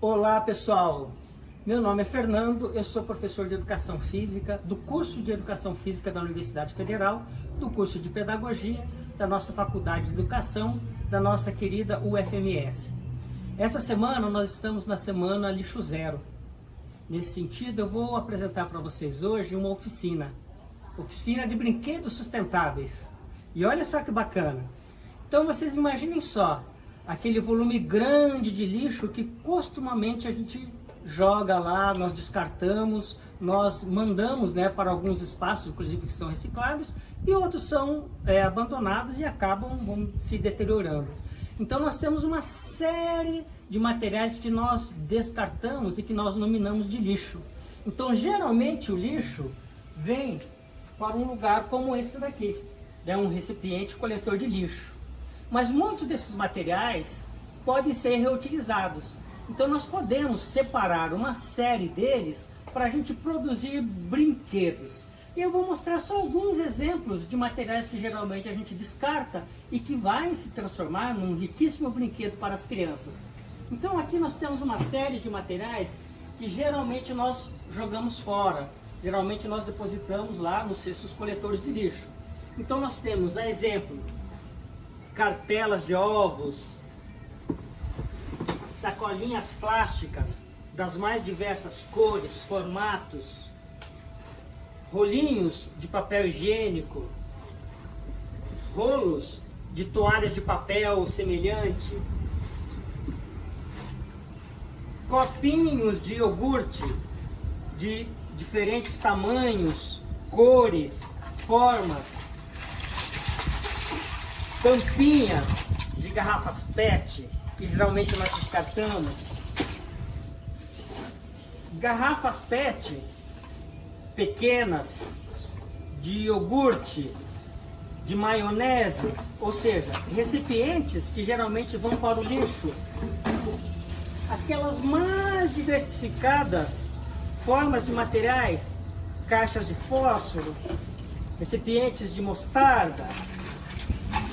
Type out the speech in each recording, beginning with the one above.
Olá pessoal, meu nome é Fernando, eu sou professor de Educação Física do curso de Educação Física da Universidade Federal, do curso de Pedagogia da nossa Faculdade de Educação, da nossa querida UFMS. Essa semana nós estamos na semana Lixo Zero. Nesse sentido eu vou apresentar para vocês hoje uma oficina de brinquedos sustentáveis. E olha só que bacana! Então vocês imaginem só, aquele volume grande de lixo que costumamente a gente joga lá, nós descartamos, nós mandamos para alguns espaços, inclusive que são recicláveis, e outros são abandonados e acabam se deteriorando. Então nós temos uma série de materiais que nós descartamos e que nós nominamos de lixo. Então geralmente o lixo vem para um lugar como esse daqui, um recipiente coletor de lixo. Mas muitos desses materiais podem ser reutilizados. Então nós podemos separar uma série deles para a gente produzir brinquedos. E eu vou mostrar só alguns exemplos de materiais que geralmente a gente descarta e que vai se transformar num riquíssimo brinquedo para as crianças. Então aqui nós temos uma série de materiais que geralmente nós jogamos fora. Geralmente nós depositamos lá nos cestos coletores de lixo. Então nós temos, a exemplo, cartelas de ovos, sacolinhas plásticas das mais diversas cores, formatos, rolinhos de papel higiênico, rolos de toalhas de papel semelhante, copinhos de iogurte de diferentes tamanhos, cores, formas, tampinhas de garrafas PET, que geralmente nós descartamos, garrafas PET pequenas de iogurte, de maionese, ou seja, recipientes que geralmente vão para o lixo, aquelas mais diversificadas formas de materiais, caixas de fósforo, recipientes de mostarda.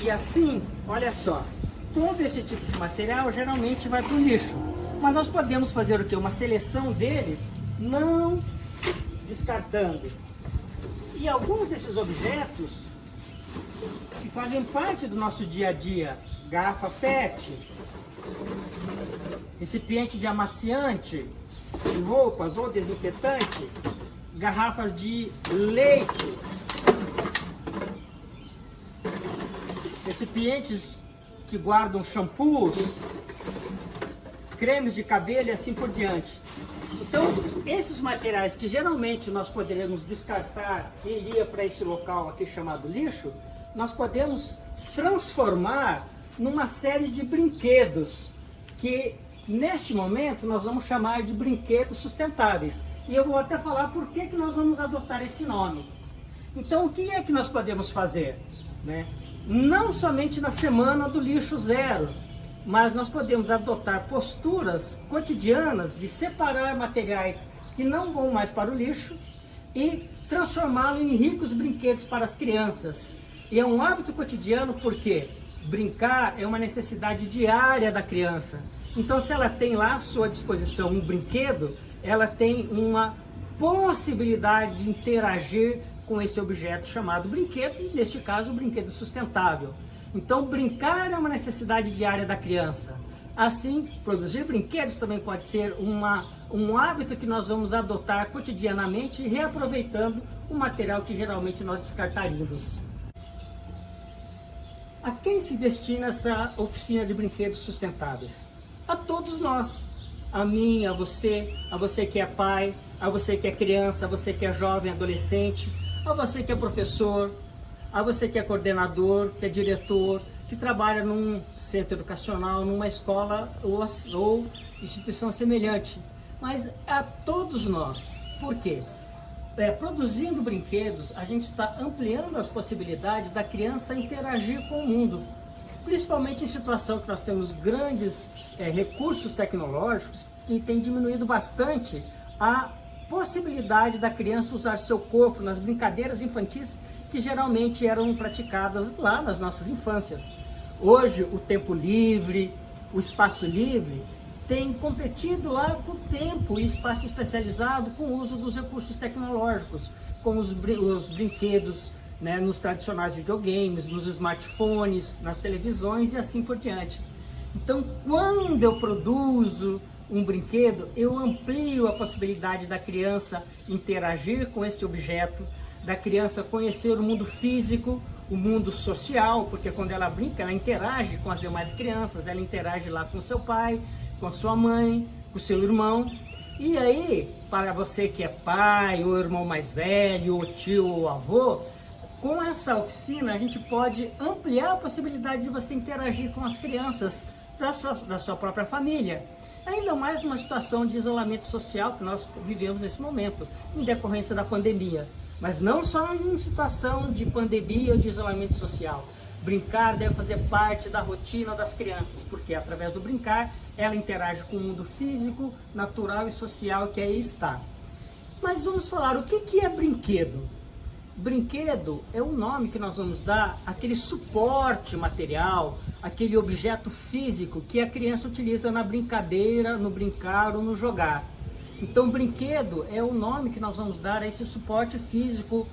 E assim, olha só, todo esse tipo de material geralmente vai para o lixo. Mas nós podemos fazer o quê? Uma seleção deles, não descartando. E alguns desses objetos que fazem parte do nosso dia a dia, garrafa PET, recipiente de amaciante, de roupas ou desinfetante, garrafas de leite, recipientes que guardam shampoos, cremes de cabelo e assim por diante. Então, esses materiais que geralmente nós poderíamos descartar e iria para esse local aqui chamado lixo, nós podemos transformar numa série de brinquedos que neste momento nós vamos chamar de brinquedos sustentáveis. E eu vou até falar por que nós vamos adotar esse nome. Então, o que é que nós podemos fazer? Não somente na semana do lixo zero, mas nós podemos adotar posturas cotidianas de separar materiais que não vão mais para o lixo e transformá-lo em ricos brinquedos para as crianças. E é um hábito cotidiano porque brincar é uma necessidade diária da criança. Então, se ela tem lá à sua disposição um brinquedo, ela tem uma possibilidade de interagir com esse objeto chamado brinquedo, e neste caso o brinquedo sustentável. Então brincar é uma necessidade diária da criança. Assim, produzir brinquedos também pode ser um hábito que nós vamos adotar cotidianamente, reaproveitando o material que geralmente nós descartaríamos. A quem se destina essa oficina de brinquedos sustentáveis? A todos nós. A mim, a você que é pai, a você que é criança, a você que é jovem, adolescente, a você que é professor, a você que é coordenador, que é diretor, que trabalha num centro educacional, numa escola ou instituição semelhante. Mas a todos nós. Por quê? Produzindo brinquedos, a gente está ampliando as possibilidades da criança interagir com o mundo. Principalmente em situação que nós temos grandes recursos tecnológicos que tem diminuído bastante a possibilidade da criança usar seu corpo nas brincadeiras infantis que geralmente eram praticadas lá nas nossas infâncias. Hoje, o tempo livre, o espaço livre, tem competido lá por tempo e espaço especializado com o uso dos recursos tecnológicos, como os brinquedos, né, nos tradicionais videogames, nos smartphones, nas televisões e assim por diante. Então, quando eu produzo um brinquedo, eu amplio a possibilidade da criança interagir com esse objeto, da criança conhecer o mundo físico, o mundo social, porque quando ela brinca, ela interage com as demais crianças, ela interage lá com seu pai, com a sua mãe, com o seu irmão. E aí, para você que é pai, ou irmão mais velho, ou tio, ou avô, com essa oficina a gente pode ampliar a possibilidade de você interagir com as crianças da sua própria família. Ainda mais numa situação de isolamento social que nós vivemos nesse momento, em decorrência da pandemia. Mas não só em situação de pandemia ou de isolamento social. Brincar deve fazer parte da rotina das crianças, porque através do brincar ela interage com o mundo físico, natural e social que aí está. Mas vamos falar, o que é brinquedo? Brinquedo é o nome que nós vamos dar àquele suporte material, aquele objeto físico que a criança utiliza na brincadeira, no brincar ou no jogar. Então, brinquedo é o nome que nós vamos dar a esse suporte físico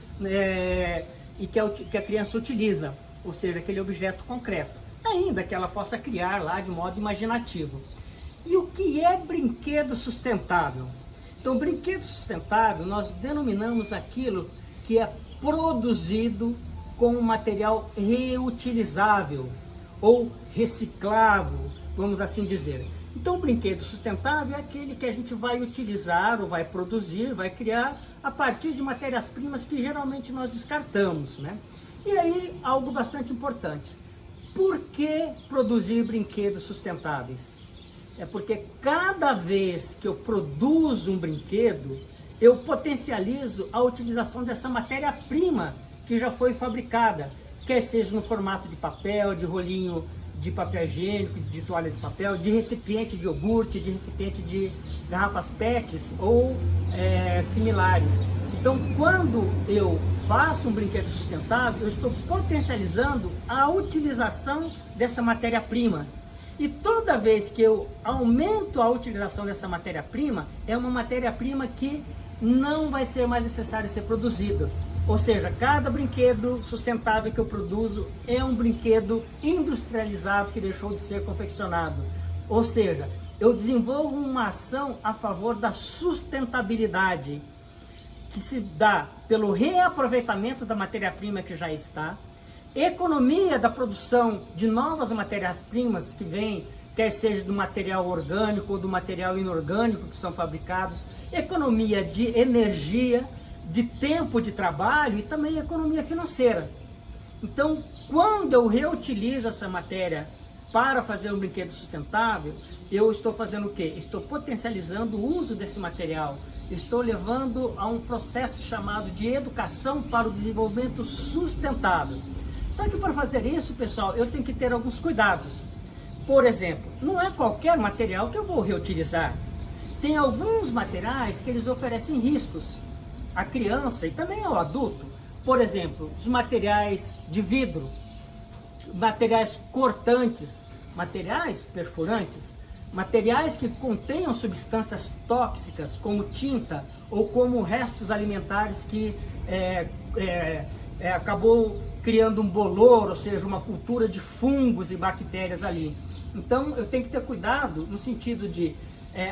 e que a criança utiliza, ou seja, aquele objeto concreto, ainda que ela possa criar lá de modo imaginativo. E o que é brinquedo sustentável? Então, brinquedo sustentável, nós denominamos aquilo que é produzido com um material reutilizável ou reciclável, vamos assim dizer. Então, o brinquedo sustentável é aquele que a gente vai utilizar ou vai produzir, vai criar a partir de matérias-primas que geralmente nós descartamos, né? E aí, algo bastante importante. Por que produzir brinquedos sustentáveis? É porque cada vez que eu produzo um brinquedo, eu potencializo a utilização dessa matéria-prima que já foi fabricada, quer seja no formato de papel, de rolinho de papel higiênico, de toalha de papel, de recipiente de iogurte, de recipiente de garrafas PETs ou similares. Então, quando eu faço um brinquedo sustentável, eu estou potencializando a utilização dessa matéria-prima. E toda vez que eu aumento a utilização dessa matéria-prima, é uma matéria-prima que não vai ser mais necessário ser produzido. Ou seja, cada brinquedo sustentável que eu produzo é um brinquedo industrializado que deixou de ser confeccionado. Ou seja, eu desenvolvo uma ação a favor da sustentabilidade, que se dá pelo reaproveitamento da matéria-prima que já está, economia da produção de novas matérias-primas que vêm, quer seja do material orgânico ou do material inorgânico que são fabricados, economia de energia, de tempo de trabalho e também economia financeira. Então, quando eu reutilizo essa matéria para fazer um brinquedo sustentável, eu estou fazendo o quê? Estou potencializando o uso desse material, estou levando a um processo chamado de educação para o desenvolvimento sustentável. Só que para fazer isso, pessoal, eu tenho que ter alguns cuidados. Por exemplo, não é qualquer material que eu vou reutilizar. Tem alguns materiais que eles oferecem riscos à criança e também ao adulto. Por exemplo, os materiais de vidro, materiais cortantes, materiais perfurantes, materiais que contenham substâncias tóxicas como tinta ou como restos alimentares que acabou criando um bolor, ou seja, uma cultura de fungos e bactérias ali. Então eu tenho que ter cuidado no sentido de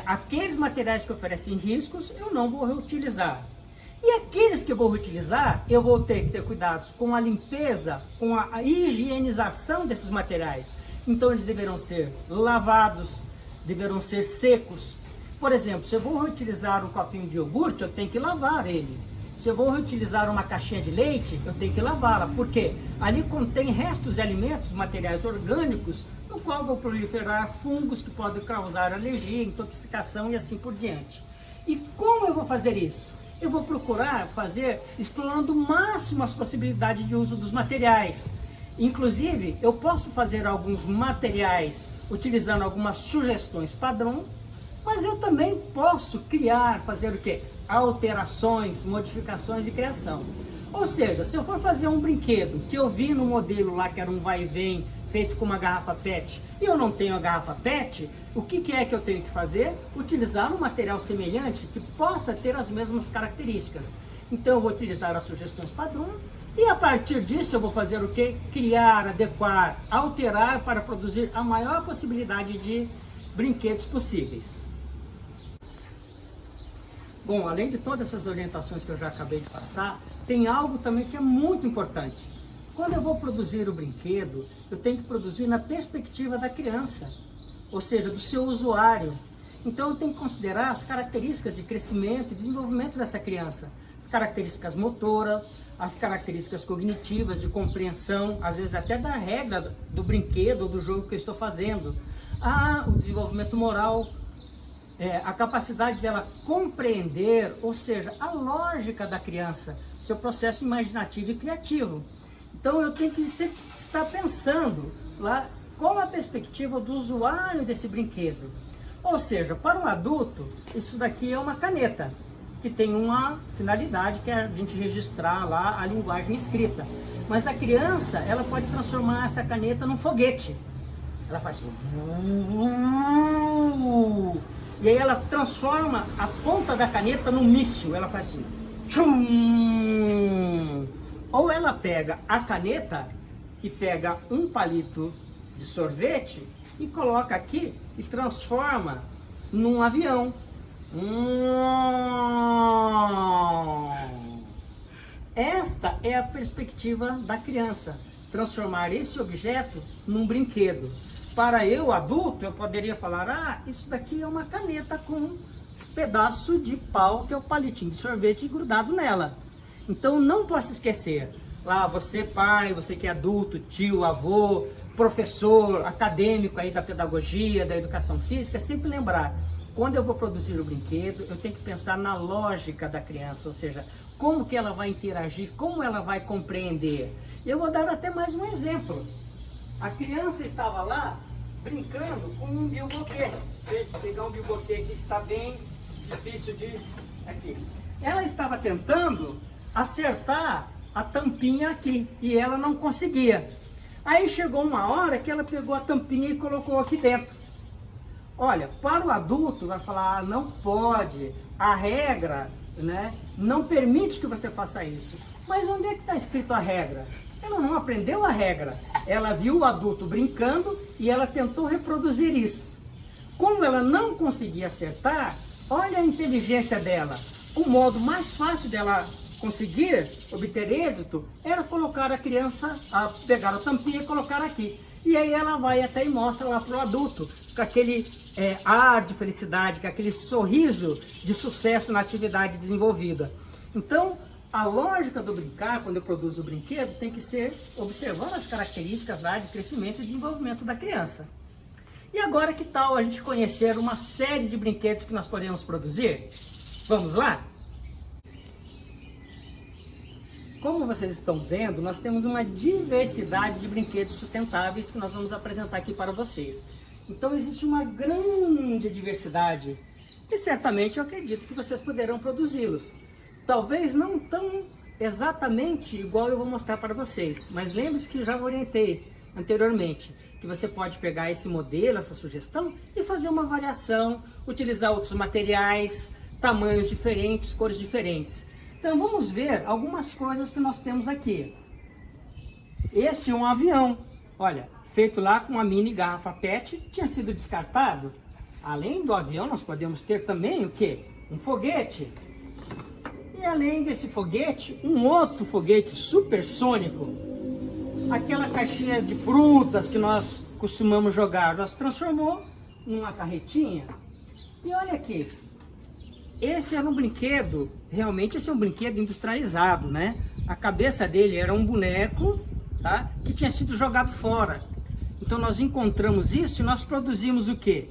aqueles materiais que oferecem riscos eu não vou reutilizar. E aqueles que eu vou reutilizar, eu vou ter que ter cuidados com a limpeza, com a higienização desses materiais. Então eles deverão ser lavados, deverão ser secos. Por exemplo, se eu vou reutilizar um copinho de iogurte, eu tenho que lavar ele. Se eu vou reutilizar uma caixinha de leite, eu tenho que lavá-la, porque ali contém restos de alimentos, materiais orgânicos, no qual vão proliferar fungos que podem causar alergia, intoxicação e assim por diante. E como eu vou fazer isso? Eu vou procurar fazer explorando o máximo as possibilidades de uso dos materiais. Inclusive, eu posso fazer alguns materiais utilizando algumas sugestões padrão, mas eu também posso criar, fazer o quê? Alterações, modificações e criação. Ou seja, se eu for fazer um brinquedo que eu vi no modelo lá que era um vai e vem feito com uma garrafa PET, e eu não tenho a garrafa PET, o que é que eu tenho que fazer? Utilizar um material semelhante que possa ter as mesmas características. Então eu vou utilizar as sugestões padrões, e a partir disso eu vou fazer o quê? Criar, adequar, alterar para produzir a maior possibilidade de brinquedos possíveis. Bom, além de todas essas orientações que eu já acabei de passar, tem algo também que é muito importante. Quando eu vou produzir o brinquedo, eu tenho que produzir na perspectiva da criança, ou seja, do seu usuário. Então eu tenho que considerar as características de crescimento e desenvolvimento dessa criança, as características motoras, as características cognitivas, de compreensão, às vezes até da regra do brinquedo ou do jogo que eu estou fazendo. O desenvolvimento moral, a capacidade dela compreender, ou seja, a lógica da criança, seu processo imaginativo e criativo. Então eu tenho que estar pensando lá qual a perspectiva do usuário desse brinquedo. Ou seja, para um adulto, isso daqui é uma caneta, que tem uma finalidade, que é a gente registrar lá a linguagem escrita. Mas a criança, ela pode transformar essa caneta num foguete. Ela faz assim, e aí ela transforma a ponta da caneta num míssil. Ela faz assim, tchum. Ou ela pega a caneta e pega um palito de sorvete e coloca aqui e transforma num avião. Esta é a perspectiva da criança, transformar esse objeto num brinquedo. Para eu, adulto, eu poderia falar, isso daqui é uma caneta com um pedaço de pau, que é o palitinho de sorvete grudado nela. Então não posso esquecer, lá você pai, você que é adulto, tio, avô, professor, acadêmico aí da pedagogia, da educação física, sempre lembrar, quando eu vou produzir o brinquedo, eu tenho que pensar na lógica da criança, ou seja, como que ela vai interagir, como ela vai compreender. Eu vou dar até mais um exemplo. A criança estava lá brincando com um bilboquê. Vou pegar um bilboquê aqui que está bem difícil de... Aqui. Ela estava tentando acertar a tampinha aqui e ela não conseguia. Aí chegou uma hora que ela pegou a tampinha e colocou aqui dentro. Olha, para o adulto vai falar, não pode, a regra, né, não permite que você faça isso. Mas onde é que está escrito a regra? Ela não aprendeu a regra. Ela viu o adulto brincando e ela tentou reproduzir isso. Como ela não conseguia acertar, olha a inteligência dela. O modo mais fácil dela conseguir obter êxito era colocar a criança, pegar a tampinha e colocar aqui. E aí ela vai até e mostra lá para o adulto, com aquele ar de felicidade, com aquele sorriso de sucesso na atividade desenvolvida. Então, a lógica do brincar, quando eu produzo o brinquedo, tem que ser observando as características lá de crescimento e desenvolvimento da criança. E agora, que tal a gente conhecer uma série de brinquedos que nós podemos produzir? Vamos lá? Como vocês estão vendo, nós temos uma diversidade de brinquedos sustentáveis que nós vamos apresentar aqui para vocês. Então existe uma grande diversidade e certamente eu acredito que vocês poderão produzi-los. Talvez não tão exatamente igual eu vou mostrar para vocês, mas lembre-se que eu já orientei anteriormente que você pode pegar esse modelo, essa sugestão e fazer uma variação, utilizar outros materiais, tamanhos diferentes, cores diferentes. Então vamos ver algumas coisas que nós temos aqui. Este é um avião, olha, feito lá com uma mini garrafa PET, tinha sido descartado. Além do avião, nós podemos ter também o quê? Um foguete. E além desse foguete, um outro foguete supersônico. Aquela caixinha de frutas que nós costumamos jogar, nós transformou numa carretinha. E olha aqui, esse era um brinquedo, realmente esse é um brinquedo industrializado, né? A cabeça dele era um boneco, tá? Que tinha sido jogado fora. Então nós encontramos isso e nós produzimos o quê?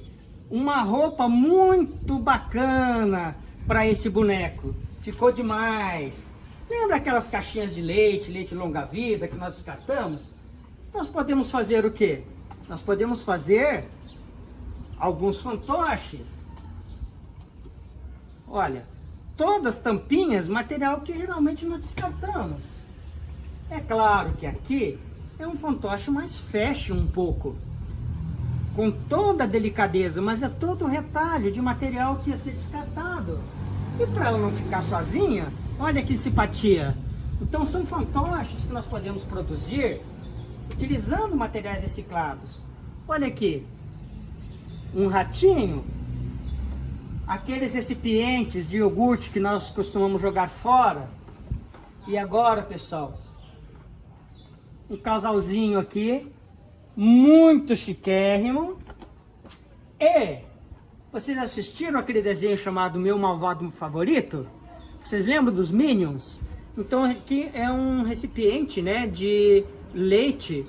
Uma roupa muito bacana para esse boneco. Ficou demais. Lembra aquelas caixinhas de leite, leite longa-vida que nós descartamos? Nós podemos fazer o quê? Nós podemos fazer alguns fantoches. Olha, todas tampinhas, material que geralmente nós descartamos. É claro que aqui é um fantoche mais fashion um pouco, com toda a delicadeza, mas é todo o retalho de material que ia ser descartado. E para ela não ficar sozinha, olha que simpatia. Então são fantoches que nós podemos produzir utilizando materiais reciclados. Olha aqui, um ratinho, aqueles recipientes de iogurte que nós costumamos jogar fora. E agora, pessoal, um casalzinho aqui, muito chiquérrimo. E vocês assistiram aquele desenho chamado Meu Malvado Favorito? Vocês lembram dos Minions? Então aqui é um recipiente, né, de leite,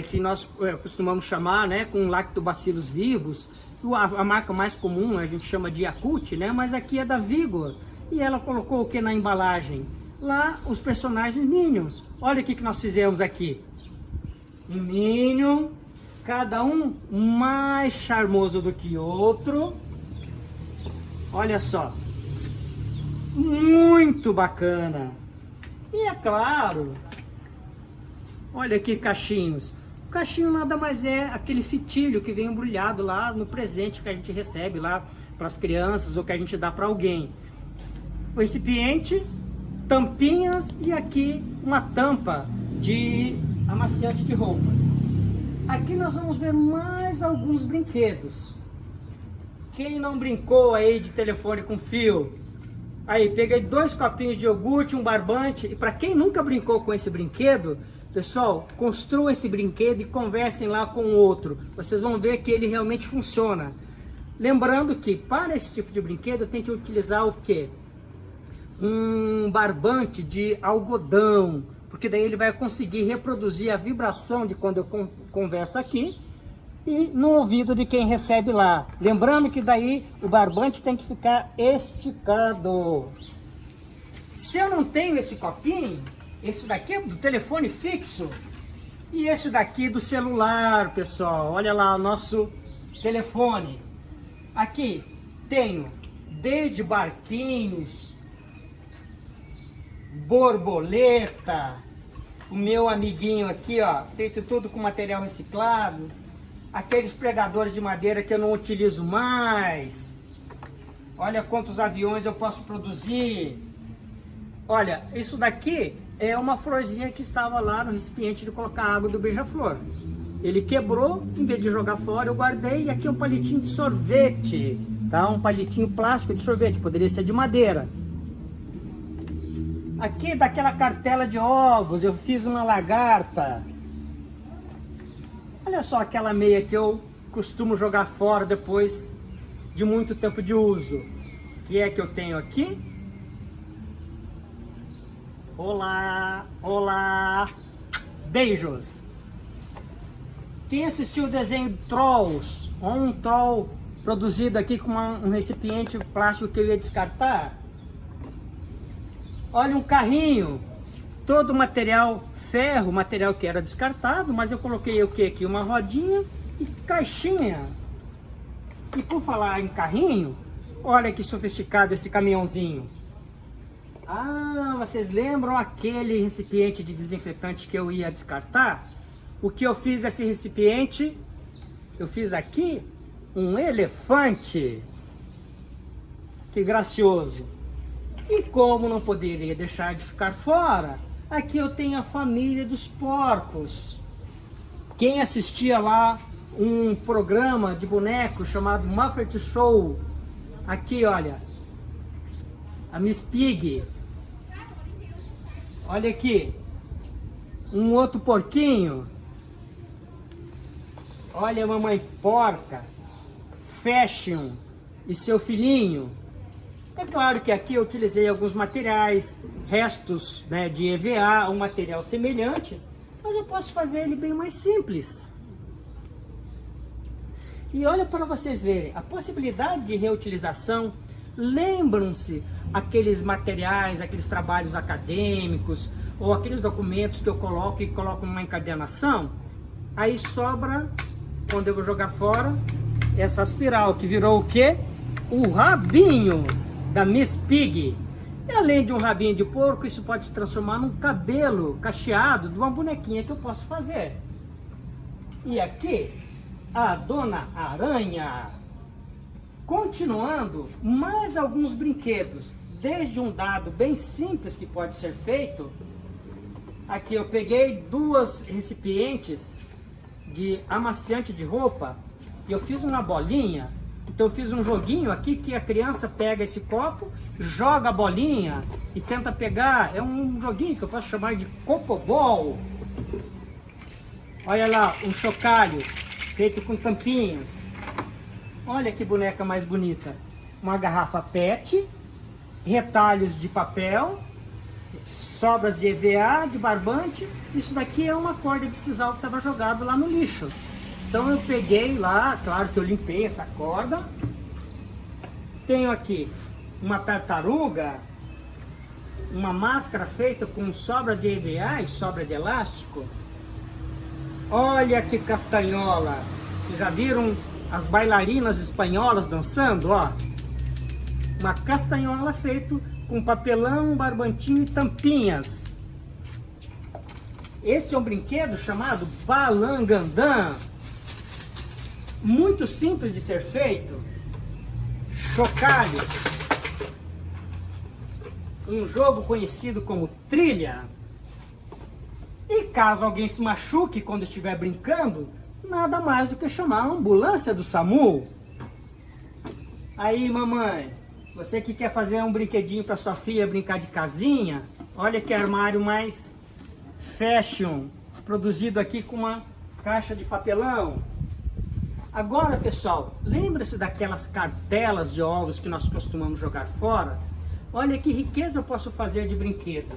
que nós costumamos chamar, né, com lactobacilos vivos. A marca mais comum a gente chama de Yakult, né, mas aqui é da Vigor. E ela colocou o que na embalagem? Lá os personagens Minions. Olha o que nós fizemos aqui. Um Minion, cada um mais charmoso do que outro. Olha só. Muito bacana. E é claro, olha que cachinhos. O cachinho nada mais é aquele fitilho que vem embrulhado lá no presente que a gente recebe lá para as crianças ou que a gente dá para alguém. O recipiente, tampinhas e aqui uma tampa de amaciante de roupa. Aqui nós vamos ver mais alguns brinquedos. Quem não brincou aí de telefone com fio? Aí, peguei 2 copinhos de iogurte, um barbante. E para quem nunca brincou com esse brinquedo, pessoal, construam esse brinquedo e conversem lá com o outro. Vocês vão ver que ele realmente funciona. Lembrando que para esse tipo de brinquedo tem que utilizar o quê? Um barbante de algodão. Porque daí ele vai conseguir reproduzir a vibração de quando eu converso aqui e no ouvido de quem recebe lá. Lembrando que daí o barbante tem que ficar esticado. Se eu não tenho esse copinho, esse daqui é do telefone fixo e esse daqui do celular, pessoal. Olha lá o nosso telefone. Aqui tenho desde barquinhos, borboleta, o meu amiguinho aqui, ó, feito tudo com material reciclado. Aqueles pregadores de madeira que eu não utilizo mais. Olha quantos aviões eu posso produzir. Olha, isso daqui é uma florzinha que estava lá no recipiente de colocar água do beija-flor. Ele quebrou, em vez de jogar fora eu guardei. E aqui é um palitinho de sorvete, tá? Um palitinho plástico de sorvete, poderia ser de madeira. Aqui daquela cartela de ovos eu fiz uma lagarta. Olha só aquela meia que eu costumo jogar fora depois de muito tempo de uso. O que é que eu tenho aqui? Olá, olá, beijos. Quem assistiu o desenho Trolls, ou um troll produzido aqui com um recipiente plástico que eu ia descartar? Olha um carrinho, todo material ferro, material que era descartado, mas eu coloquei o que aqui? Uma rodinha e caixinha. E por falar em carrinho, olha que sofisticado esse caminhãozinho. Ah, vocês lembram aquele recipiente de desinfetante que eu ia descartar? O que eu fiz desse recipiente? Eu fiz aqui um elefante. Que gracioso. E como não poderia deixar de ficar fora, aqui eu tenho a família dos porcos. Quem assistia lá um programa de boneco chamado Muppet Show, aqui olha, a Miss Pig. Olha aqui, um outro porquinho. Olha a mamãe porca, Fashion e seu filhinho. É claro que aqui eu utilizei alguns materiais, restos, né, de EVA, um material semelhante, mas eu posso fazer ele bem mais simples. E olha para vocês verem, a possibilidade de reutilização. Lembram-se aqueles materiais, aqueles trabalhos acadêmicos, ou aqueles documentos que eu coloco e coloco numa encadernação? Aí sobra, quando eu vou jogar fora, essa espiral que virou o quê? O rabinho da Miss Pig. E além de um rabinho de porco, isso pode se transformar num cabelo cacheado de uma bonequinha que eu posso fazer. E aqui, a Dona Aranha. Continuando, mais alguns brinquedos. Desde um dado bem simples que pode ser feito. Aqui eu peguei 2 recipientes de amaciante de roupa. E eu fiz uma bolinha. Então eu fiz um joguinho aqui que a criança pega esse copo, joga a bolinha e tenta pegar. É um joguinho que eu posso chamar de copobol. Olha lá, um chocalho feito com tampinhas. Olha que boneca mais bonita. Uma garrafa PET, retalhos de papel, sobras de EVA, de barbante. Isso daqui é uma corda de sisal que estava jogado lá no lixo. Então eu peguei lá, claro que eu limpei essa corda. Tenho aqui uma tartaruga, uma máscara feita com sobra de EVA e sobra de elástico. Olha que castanhola! Vocês já viram as bailarinas espanholas dançando? Ó, uma castanhola feita com papelão, barbantinho e tampinhas. Este é um brinquedo chamado balangandã. Muito simples de ser feito. Chocalhos. Um jogo conhecido como trilha. E caso alguém se machuque quando estiver brincando, nada mais do que chamar a ambulância do SAMU. Aí, mamãe, você que quer fazer um brinquedinho para sua filha brincar de casinha, olha que armário mais fashion, produzido aqui com uma caixa de papelão. Agora, pessoal, lembra-se daquelas cartelas de ovos que nós costumamos jogar fora? Olha que riqueza eu posso fazer de brinquedo.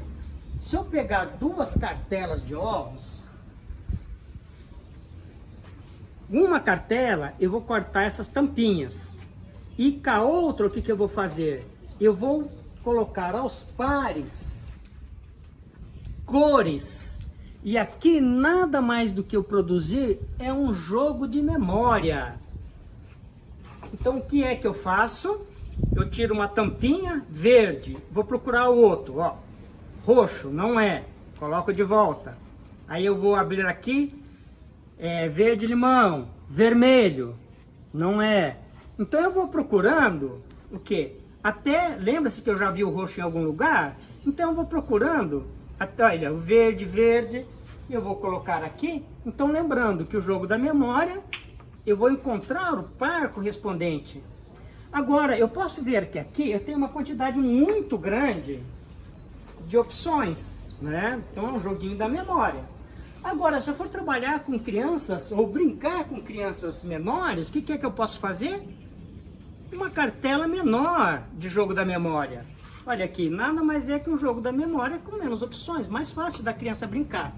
Se eu pegar 2 cartelas de ovos, uma cartela eu vou cortar essas tampinhas. E com a outra, o que eu vou fazer? Eu vou colocar aos pares cores. E aqui nada mais do que eu produzir é um jogo de memória. Então o que é que eu faço? Eu tiro uma tampinha verde, vou procurar o outro, ó. Roxo, não é. Coloco de volta. Aí eu vou abrir aqui, verde limão, vermelho, não é. Então eu vou procurando o quê? Até, lembra-se que eu já vi o roxo em algum lugar? Então eu vou procurando, até, olha, o verde, eu vou colocar aqui. Então lembrando que o jogo da memória, eu vou encontrar o par correspondente. Agora, eu posso ver que aqui eu tenho uma quantidade muito grande de opções, né? Então é um joguinho da memória. Agora, se eu for trabalhar com crianças ou brincar com crianças menores, o que é que eu posso fazer? Uma cartela menor de jogo da memória. Olha aqui, nada mais é que um jogo da memória com menos opções, mais fácil da criança brincar.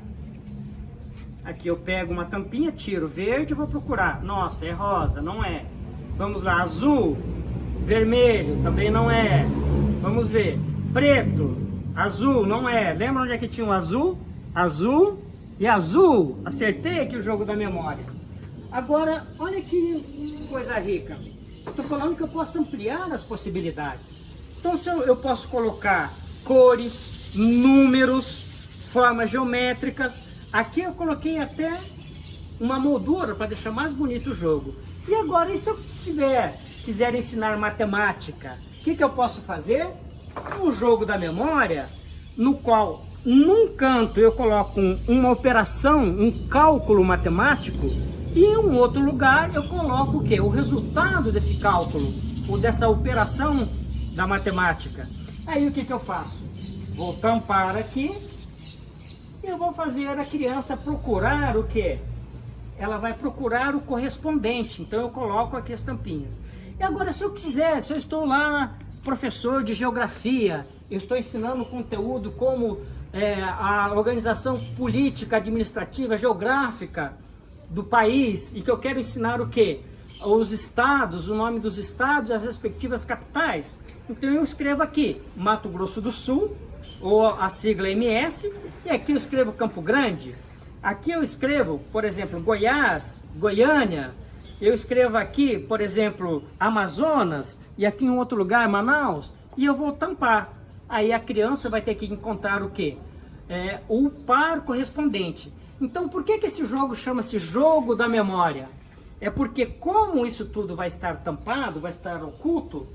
Aqui eu pego uma tampinha, tiro verde e vou procurar. Nossa, é rosa, não é. Vamos lá, azul, vermelho, também não é. Vamos ver, preto, azul, não é. Lembra onde é que tinha um azul? Azul e azul. Acertei aqui o jogo da memória. Agora, olha que coisa rica. Estou falando que eu posso ampliar as possibilidades. Então, se eu posso colocar cores, números, formas geométricas. Aqui eu coloquei até uma moldura para deixar mais bonito o jogo. E agora, e se eu quiser ensinar matemática, o que eu posso fazer? Um jogo da memória, no qual, num canto, eu coloco uma operação, um cálculo matemático, e em um outro lugar eu coloco o quê? O resultado desse cálculo, ou dessa operação da matemática. Aí o que eu faço? Vou tampar aqui, e eu vou fazer a criança procurar o quê? Ela vai procurar o correspondente, então eu coloco aqui as tampinhas. E agora, se eu quiser, se eu estou lá, professor de geografia, eu estou ensinando conteúdo como a organização política, administrativa, geográfica do país, e que eu quero ensinar o quê? Os estados, o nome dos estados e as respectivas capitais. Então eu escrevo aqui, Mato Grosso do Sul, ou a sigla MS, e aqui eu escrevo Campo Grande. Aqui eu escrevo, por exemplo, Goiás, Goiânia. Eu escrevo aqui, por exemplo, Amazonas, e aqui em outro lugar, Manaus, e eu vou tampar. Aí a criança vai ter que encontrar o quê? O par correspondente. Então, por que esse jogo chama-se jogo da memória? É porque como isso tudo vai estar tampado, vai estar oculto,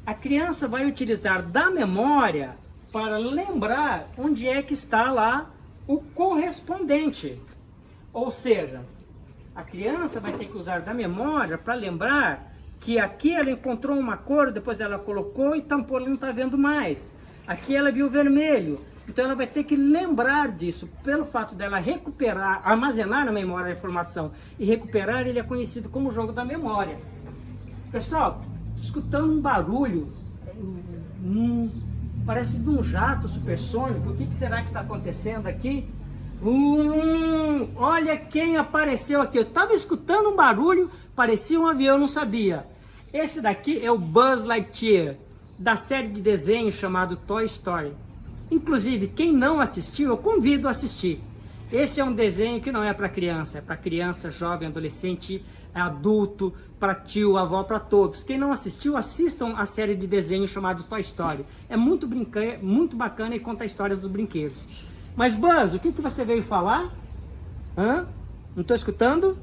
a criança vai utilizar da memória para lembrar onde é que está lá o correspondente. Ou seja, a criança vai ter que usar da memória para lembrar que aqui ela encontrou uma cor, depois ela colocou e tampou, ela não está vendo mais. Aqui ela viu vermelho. Então ela vai ter que lembrar disso. Pelo fato dela recuperar, armazenar na memória a informação e recuperar, ele é conhecido como jogo da memória. Pessoal, escutando um barulho, parece de um jato supersônico. O que será que está acontecendo aqui? Olha quem apareceu aqui. Eu estava escutando um barulho, parecia um avião, não sabia. Esse daqui é o Buzz Lightyear, da série de desenho chamado Toy Story. Inclusive, quem não assistiu, eu convido a assistir. Esse é um desenho que não é para criança, é para criança, jovem, adolescente, adulto, para tio, avó, para todos. Quem não assistiu, assistam a série de desenho chamado Toy Story. É muito bacana e conta histórias dos brinquedos. Mas Buzz, o que você veio falar? Não estou escutando?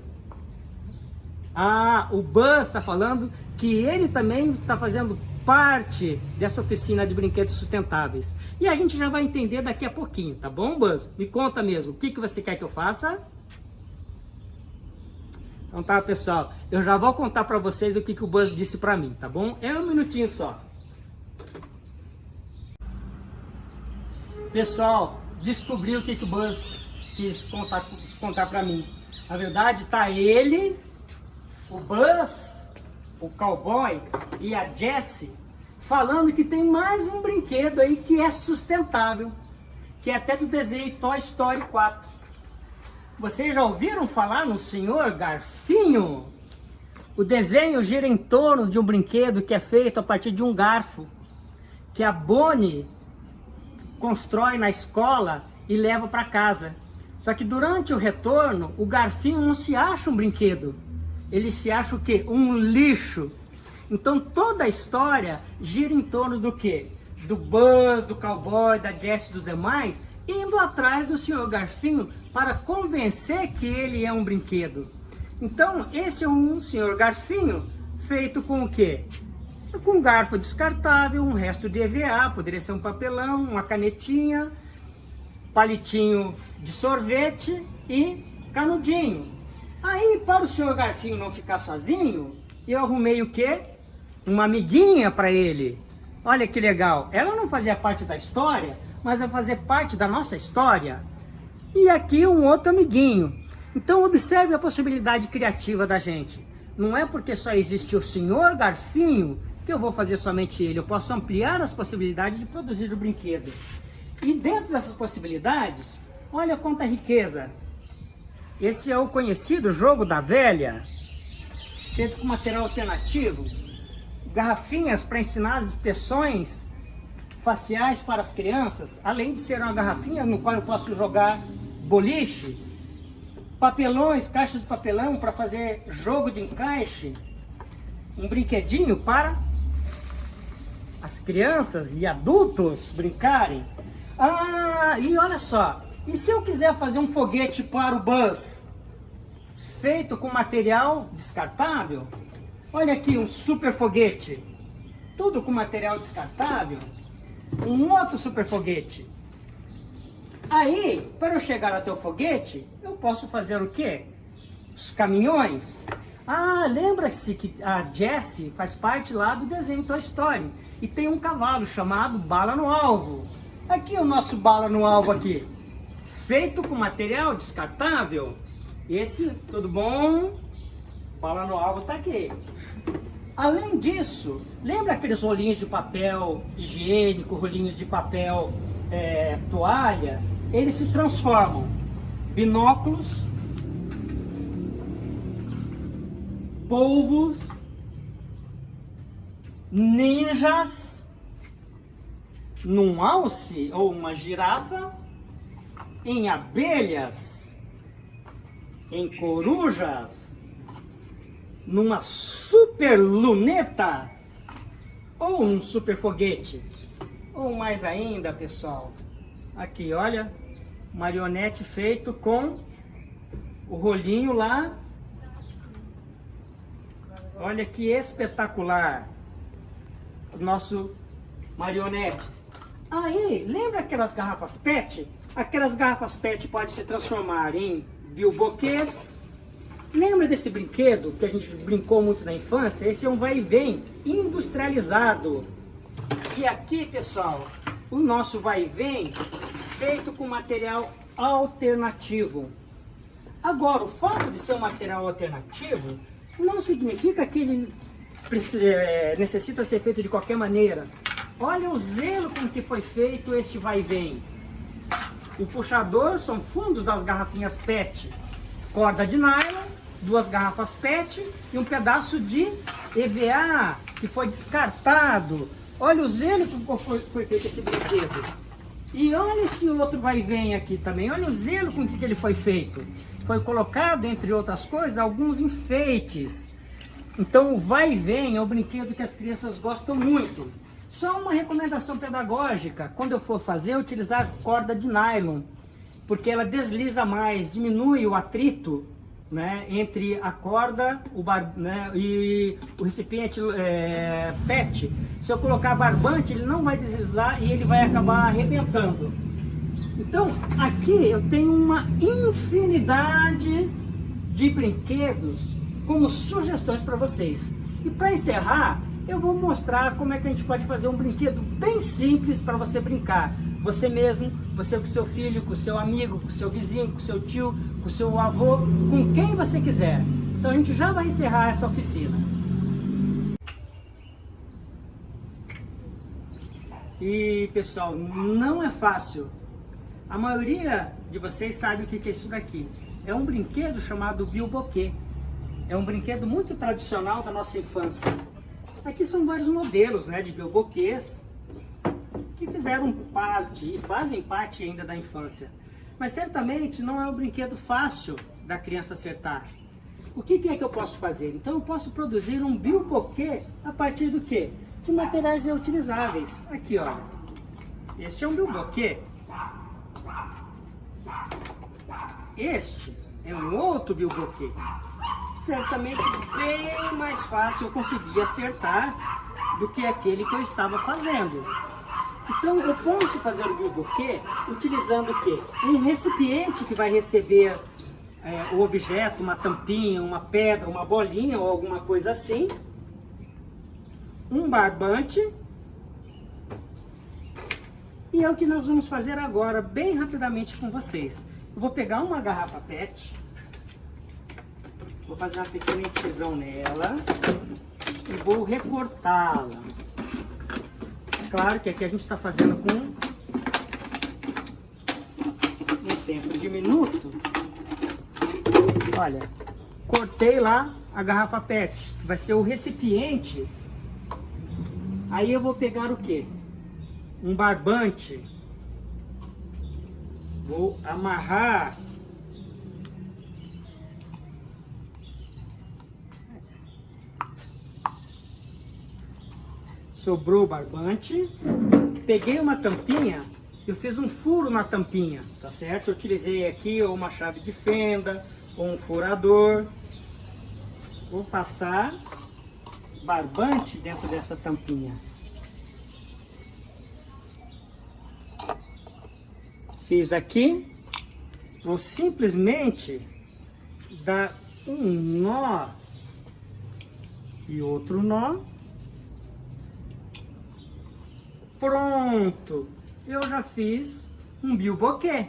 O Buzz está falando que ele também está fazendo parte dessa oficina de brinquedos sustentáveis. E a gente já vai entender daqui a pouquinho, tá bom, Buzz? Me conta mesmo, o que você quer que eu faça? Então tá, pessoal, eu já vou contar para vocês o que o Buzz disse para mim, tá bom? É um minutinho só. Pessoal, descobri o que o Buzz quis contar para mim. Na verdade, tá ele, o Buzz, o cowboy e a Jessie falando que tem mais um brinquedo aí que é sustentável, que é até do desenho Toy Story 4. Vocês já ouviram falar no Sr. Garfinho? O desenho gira em torno de um brinquedo que é feito a partir de um garfo, que a Bonnie constrói na escola e leva para casa. Só que durante o retorno, o garfinho não se acha um brinquedo. Ele se acha o quê? Um lixo. Então toda a história gira em torno do quê? Do Buzz, do cowboy, da Jessie e dos demais, indo atrás do Sr. Garfinho para convencer que ele é um brinquedo. Então esse é um Sr. Garfinho feito com o quê? Com um garfo descartável, um resto de EVA, poderia ser um papelão, uma canetinha, palitinho de sorvete e canudinho. Aí, para o Sr. Garfinho não ficar sozinho, eu arrumei o quê? Uma amiguinha para ele. Olha que legal. Ela não fazia parte da história, mas vai fazer parte da nossa história. E aqui um outro amiguinho. Então observe a possibilidade criativa da gente. Não é porque só existe o Sr. Garfinho que eu vou fazer somente ele. Eu posso ampliar as possibilidades de produzir o brinquedo. E dentro dessas possibilidades, olha quanta riqueza. Esse é o conhecido jogo da velha, feito com material alternativo, garrafinhas para ensinar as expressões faciais para as crianças, além de ser uma garrafinha no qual eu posso jogar boliche, papelões, caixas de papelão para fazer jogo de encaixe, um brinquedinho para as crianças e adultos brincarem. E olha só, e se eu quiser fazer um foguete para o Buzz, feito com material descartável? Olha aqui um super foguete, tudo com material descartável. Um outro super foguete. Aí, para eu chegar até o foguete, eu posso fazer o quê? Os caminhões. Lembra-se que a Jessie faz parte lá do desenho Toy Story. E tem um cavalo chamado Bala no Alvo. Aqui o nosso Bala no Alvo aqui. Feito com material descartável. Esse, tudo bom? Bala no Alvo tá aqui. Além disso, lembra aqueles rolinhos de papel higiênico, rolinhos de papel toalha? Eles se transformam. Binóculos, polvos, ninjas, num alce ou uma girafa, em abelhas, em corujas, numa super luneta ou um super foguete. Ou mais ainda, pessoal, aqui, olha, marionete feito com o rolinho lá. Olha que espetacular o nosso marionete. Aí, lembra aquelas garrafas PET? Aquelas garrafas PET podem se transformar em bilboquês. Lembra desse brinquedo que a gente brincou muito na infância? Esse é um vai e vem industrializado. E aqui, pessoal, o nosso vai e vem feito com material alternativo. Agora, o fato de ser um material alternativo não significa que ele necessita ser feito de qualquer maneira. Olha o zelo com que foi feito este vai e vem. O puxador são fundos das garrafinhas PET, corda de nylon, 2 garrafas PET e um pedaço de EVA que foi descartado. Olha o zelo com que foi feito esse brinquedo. E olha esse outro vai e vem aqui também. Olha o zelo com que ele foi feito. Foi colocado, entre outras coisas, alguns enfeites. Então o vai e vem é um brinquedo que as crianças gostam muito. Só uma recomendação pedagógica, quando eu for fazer, utilizar corda de nylon, porque ela desliza mais, diminui o atrito, né, entre a corda e o recipiente PET. Se eu colocar barbante, ele não vai deslizar e ele vai acabar arrebentando. Então, aqui eu tenho uma infinidade de brinquedos como sugestões para vocês. E para encerrar, eu vou mostrar como é que a gente pode fazer um brinquedo bem simples para você brincar. Você mesmo, você com seu filho, com seu amigo, com seu vizinho, com seu tio, com seu avô, com quem você quiser. Então a gente já vai encerrar essa oficina. E pessoal, não é fácil. A maioria de vocês sabe o que é isso daqui. É um brinquedo chamado bilboquê. É um brinquedo muito tradicional da nossa infância. Aqui são vários modelos, né, de bilboquês que fizeram parte e fazem parte ainda da infância. Mas certamente não é um brinquedo fácil da criança acertar. O que é que eu posso fazer? Então eu posso produzir um bilboquê a partir do quê? De materiais reutilizáveis. Aqui, ó. Este é um bilboquê. Este é um outro bilboquê. Certamente bem mais fácil eu conseguir acertar do que aquele que eu estava fazendo. Então eu posso fazer o bilboquê utilizando o quê? Um recipiente que vai receber o objeto, uma tampinha, uma pedra, uma bolinha ou alguma coisa assim. Um barbante. E é o que nós vamos fazer agora, bem rapidamente com vocês. Eu vou pegar uma garrafa PET. Vou fazer uma pequena incisão nela e vou recortá-la. Claro que aqui a gente está fazendo com um tempo diminuto. Olha, cortei lá a garrafa PET, que vai ser o recipiente. Aí eu vou pegar o quê? Um barbante. Vou amarrar sobrou o barbante, peguei uma tampinha, eu fiz um furo na tampinha, tá certo? Eu utilizei aqui ou uma chave de fenda, ou um furador. Vou passar barbante dentro dessa tampinha. Fiz aqui, vou simplesmente dar um nó e outro nó. Pronto, eu já fiz um bilboquê.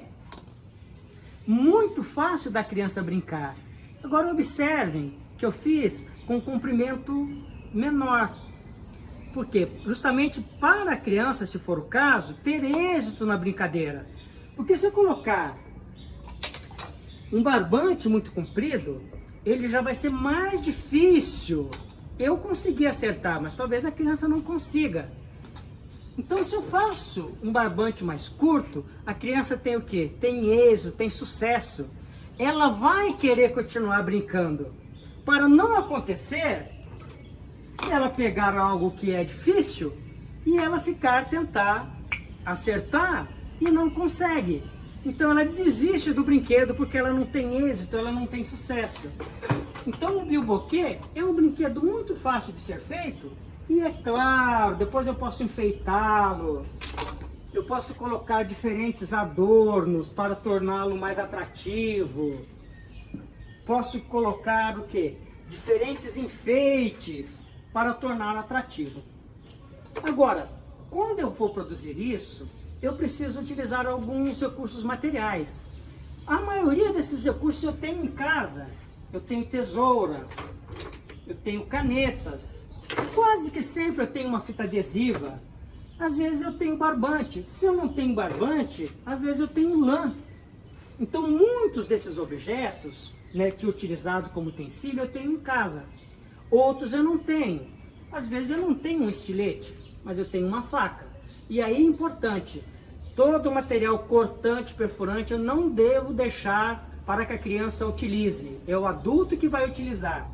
Muito fácil da criança brincar. Agora observem que eu fiz com um comprimento menor. Por quê? Justamente para a criança, se for o caso, ter êxito na brincadeira. Porque se eu colocar um barbante muito comprido, ele já vai ser mais difícil eu conseguir acertar, mas talvez a criança não consiga. Então, se eu faço um barbante mais curto, a criança tem o quê? Tem êxito, tem sucesso. Ela vai querer continuar brincando. Para não acontecer, ela pegar algo que é difícil e ela tentar acertar e não consegue. Então ela desiste do brinquedo porque ela não tem êxito, ela não tem sucesso. Então o bilboquê é um brinquedo muito fácil de ser feito e é claro, depois eu posso enfeitá-lo, eu posso colocar diferentes adornos para torná-lo mais atrativo, posso colocar o quê? Diferentes enfeites para torná-lo atrativo. Agora, quando eu for produzir isso, eu preciso utilizar alguns recursos materiais. A maioria desses recursos eu tenho em casa. Eu tenho tesoura, eu tenho canetas, quase que sempre eu tenho uma fita adesiva. Às vezes eu tenho barbante. Se eu não tenho barbante, às vezes eu tenho lã. Então muitos desses objetos, né, que é utilizado como utensílio, eu tenho em casa. Outros eu não tenho. Às vezes eu não tenho um estilete, mas eu tenho uma faca. E aí é importante, todo o material cortante, perfurante, eu não devo deixar para que a criança utilize. É o adulto que vai utilizar.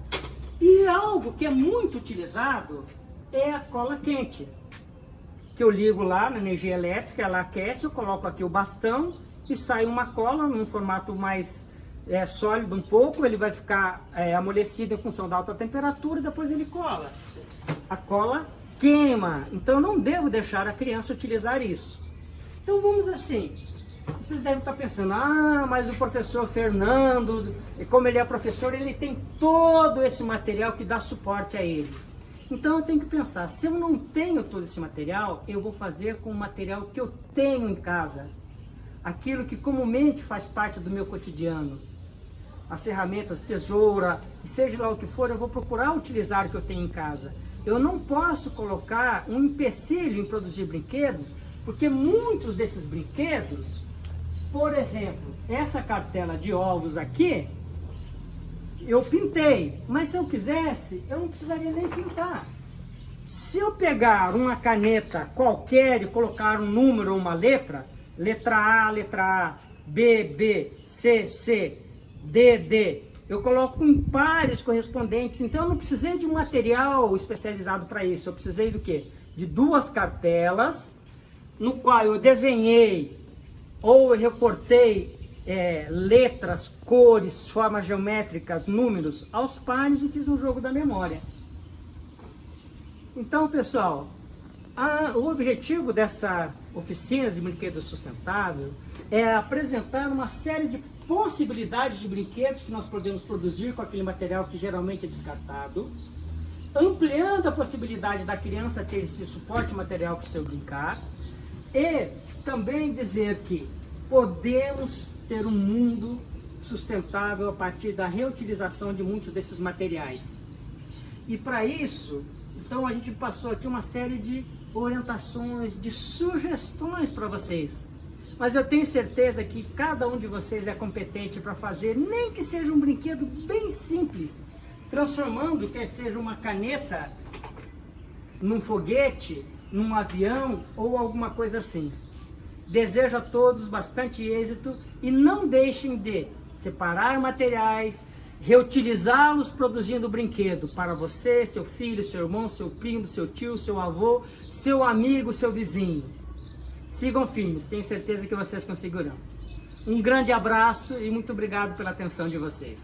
E algo que é muito utilizado é a cola quente. Que eu ligo lá na energia elétrica, ela aquece, eu coloco aqui o bastão e sai uma cola num formato mais sólido um pouco, ele vai ficar amolecido em função da alta temperatura e depois ele cola. A cola queima, então eu não devo deixar a criança utilizar isso. Então vamos assim, vocês devem estar pensando, mas o professor Fernando, como ele é professor, ele tem todo esse material que dá suporte a ele. Então eu tenho que pensar, se eu não tenho todo esse material, eu vou fazer com o material que eu tenho em casa. Aquilo que comumente faz parte do meu cotidiano. As ferramentas, tesoura, seja lá o que for, eu vou procurar utilizar o que eu tenho em casa. Eu não posso colocar um empecilho em produzir brinquedos, porque muitos desses brinquedos, por exemplo, essa cartela de ovos aqui, eu pintei, mas se eu quisesse, eu não precisaria nem pintar. Se eu pegar uma caneta qualquer e colocar um número ou uma letra A, B, B, C, C, D, D, eu coloco em pares correspondentes, então eu não precisei de um material especializado para isso, eu precisei do quê? De duas cartelas, no qual eu desenhei ou eu recortei letras, cores, formas geométricas, números aos pares e fiz um jogo da memória. Então, pessoal, o objetivo dessa oficina de brinquedo sustentável é apresentar uma série de possibilidades de brinquedos que nós podemos produzir com aquele material que geralmente é descartado, ampliando a possibilidade da criança ter esse suporte material para o seu brincar, e também dizer que podemos ter um mundo sustentável a partir da reutilização de muitos desses materiais. E para isso, então a gente passou aqui uma série de orientações, de sugestões para vocês. Mas eu tenho certeza que cada um de vocês é competente para fazer, nem que seja um brinquedo bem simples, transformando, quer seja uma caneta, num foguete, num avião ou alguma coisa assim. Desejo a todos bastante êxito e não deixem de separar materiais, reutilizá-los produzindo brinquedo para você, seu filho, seu irmão, seu primo, seu tio, seu avô, seu amigo, seu vizinho. Sigam firmes, tenho certeza que vocês conseguirão. Um grande abraço e muito obrigado pela atenção de vocês.